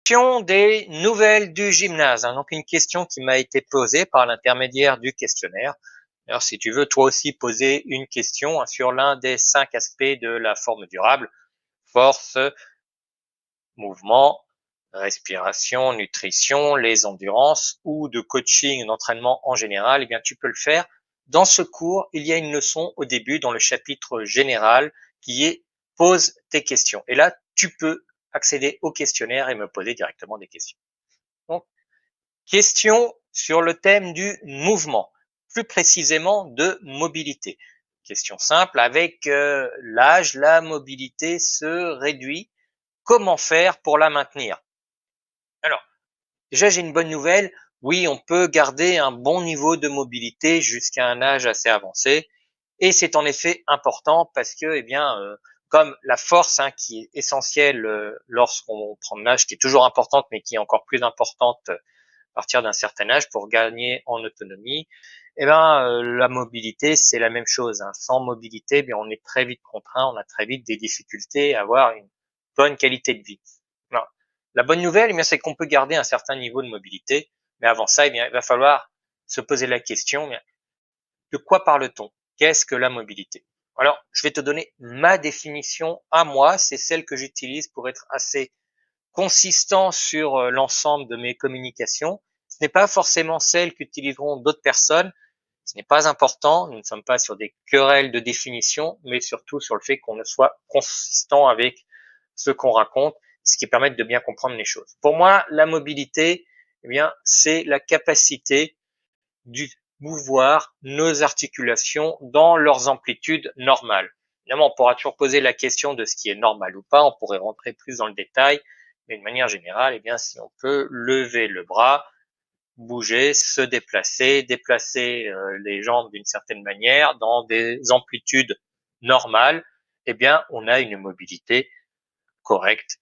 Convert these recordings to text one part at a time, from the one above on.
Question des nouvelles du gymnase, hein. Donc une question qui m'a été posée par l'intermédiaire du questionnaire. Alors si tu veux toi aussi poser une question, hein, sur l'un des 5 aspects de la forme durable, force, mouvement, respiration, nutrition, les endurances ou de coaching, d'entraînement en général, eh bien tu peux le faire. Dans ce cours, il y a une leçon au début dans le chapitre général qui est pose tes questions. Et là, tu peux accéder au questionnaire et me poser directement des questions. Donc, question sur le thème du mouvement, plus précisément de mobilité. Question simple, avec l'âge, la mobilité se réduit. Comment faire pour la maintenir? Alors, déjà, j'ai une bonne nouvelle. Oui, on peut garder un bon niveau de mobilité jusqu'à un âge assez avancé. Et c'est en effet important parce que, eh bien, comme la force, hein, qui est essentielle lorsqu'on prend de l'âge, qui est toujours importante, mais qui est encore plus importante à partir d'un certain âge pour gagner en autonomie, eh ben, la mobilité, c'est la même chose, hein. Sans mobilité, eh bien, on est très vite contraint, on a très vite des difficultés à avoir une bonne qualité de vie. Alors, la bonne nouvelle, eh bien, c'est qu'on peut garder un certain niveau de mobilité, mais avant ça, eh bien, il va falloir se poser la question, eh bien, de quoi parle-t-on? Qu'est-ce que la mobilité? Alors, je vais te donner ma définition à moi, c'est celle que j'utilise pour être assez consistant sur l'ensemble de mes communications. Ce n'est pas forcément celle qu'utiliseront d'autres personnes. Ce n'est pas important. Nous ne sommes pas sur des querelles de définition, mais surtout sur le fait qu'on soit consistant avec ce qu'on raconte, ce qui permet de bien comprendre les choses. Pour moi, la mobilité, eh bien, c'est la capacité du mouvoir nos articulations dans leurs amplitudes normales. Évidemment, on pourra toujours poser la question de ce qui est normal ou pas, on pourrait rentrer plus dans le détail, mais de manière générale, eh bien, si on peut lever le bras, bouger, se déplacer, déplacer les jambes d'une certaine manière dans des amplitudes normales, eh bien, on a une mobilité correcte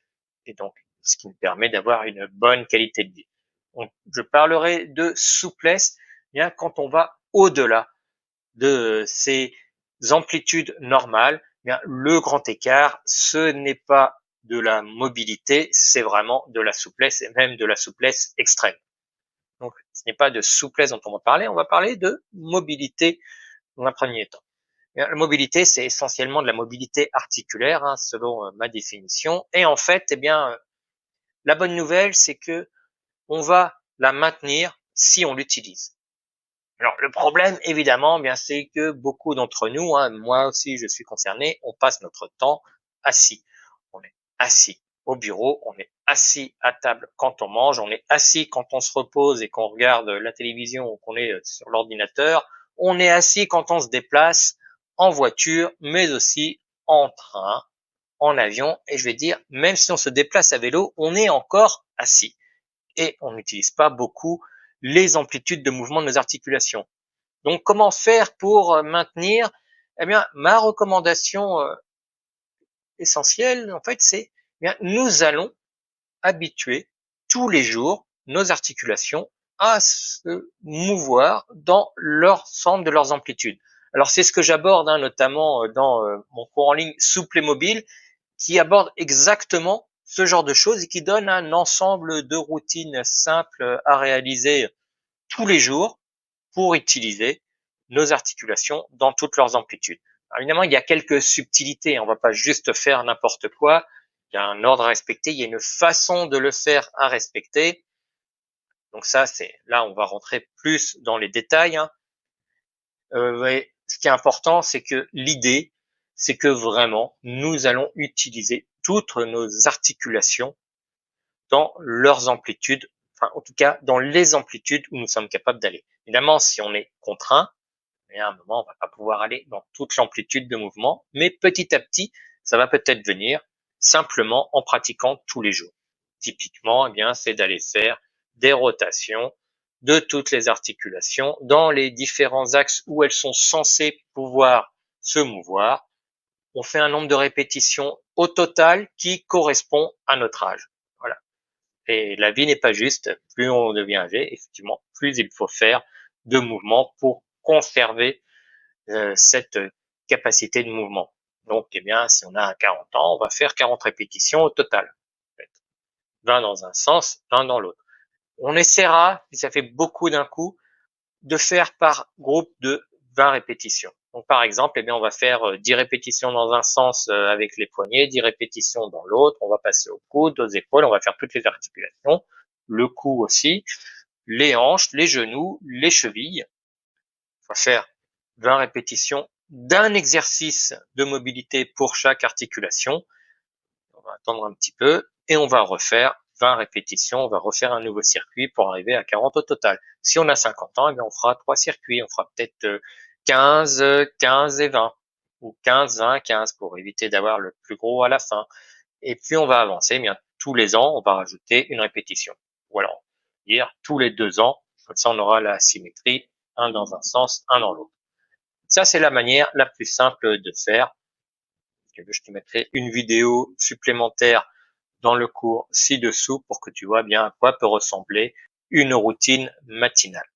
et donc ce qui nous permet d'avoir une bonne qualité de vie. Donc, je parlerai de souplesse bien quand on va au-delà de ces amplitudes normales. Bien, le grand écart, ce n'est pas de la mobilité, c'est vraiment de la souplesse et même de la souplesse extrême. Donc, ce n'est pas de souplesse dont on va parler de mobilité dans un premier temps. La mobilité, c'est essentiellement de la mobilité articulaire, hein, selon ma définition. Et en fait, eh bien, la bonne nouvelle, c'est que on va la maintenir si on l'utilise. Alors le problème, évidemment, eh bien c'est que beaucoup d'entre nous, hein, moi aussi je suis concerné, on passe notre temps assis. On est assis au bureau, on est assis à table quand on mange, on est assis quand on se repose et qu'on regarde la télévision ou qu'on est sur l'ordinateur, on est assis quand on se déplace en voiture, mais aussi en train, en avion, et je vais dire, même si on se déplace à vélo, on est encore assis et on n'utilise pas beaucoup les amplitudes de mouvement de nos articulations. Donc, comment faire pour maintenir? Eh bien, ma recommandation essentielle, en fait, c'est, eh bien, nous allons habituer tous les jours nos articulations à se mouvoir dans l'ensemble de leurs amplitudes. Alors, c'est ce que j'aborde, hein, notamment dans mon cours en ligne Souple et mobile, qui aborde exactement ce genre de choses et qui donne un ensemble de routines simples à réaliser tous les jours pour utiliser nos articulations dans toutes leurs amplitudes. Alors évidemment, il y a quelques subtilités, on ne va pas juste faire n'importe quoi, il y a un ordre à respecter, il y a une façon de le faire à respecter. Donc ça, c'est là, on va rentrer plus dans les détails, hein. Ce qui est important, c'est que l'idée, c'est que vraiment, nous allons utiliser toutes nos articulations dans leurs amplitudes, enfin en tout cas dans les amplitudes où nous sommes capables d'aller. Évidemment, si on est contraint, à un moment, on va pas pouvoir aller dans toute l'amplitude de mouvement, mais petit à petit, ça va peut-être venir simplement en pratiquant tous les jours. Typiquement, eh bien, c'est d'aller faire des rotations de toutes les articulations dans les différents axes où elles sont censées pouvoir se mouvoir. On fait un nombre de répétitions au total qui correspond à notre âge. Voilà. Et la vie n'est pas juste. Plus on devient âgé, effectivement, plus il faut faire de mouvements pour conserver cette capacité de mouvement. Donc, eh bien, si on a 40 ans, on va faire 40 répétitions au total. En fait. 20 dans un sens, 20 dans l'autre. On essaiera, si ça fait beaucoup d'un coup, de faire par groupe de 20 répétitions. Donc par exemple, on va faire 10 répétitions dans un sens avec les poignets, 10 répétitions dans l'autre, on va passer au coude, aux épaules, on va faire toutes les articulations, le cou aussi, les hanches, les genoux, les chevilles. On va faire 20 répétitions d'un exercice de mobilité pour chaque articulation. On va attendre un petit peu et on va refaire 20 répétitions, on va refaire un nouveau circuit pour arriver à 40 au total. Si on a 50 ans, on fera 3 circuits, on fera peut-être 15, 15 et 20, ou 15, 20, 15 pour éviter d'avoir le plus gros à la fin. Et puis on va avancer, bien tous les ans, on va rajouter une répétition. Ou alors, dire tous les 2 ans, comme ça on aura la symétrie, un dans un sens, un dans l'autre. Ça, c'est la manière la plus simple de faire. Je te mettrai une vidéo supplémentaire dans le cours ci-dessous pour que tu vois bien à quoi peut ressembler une routine matinale.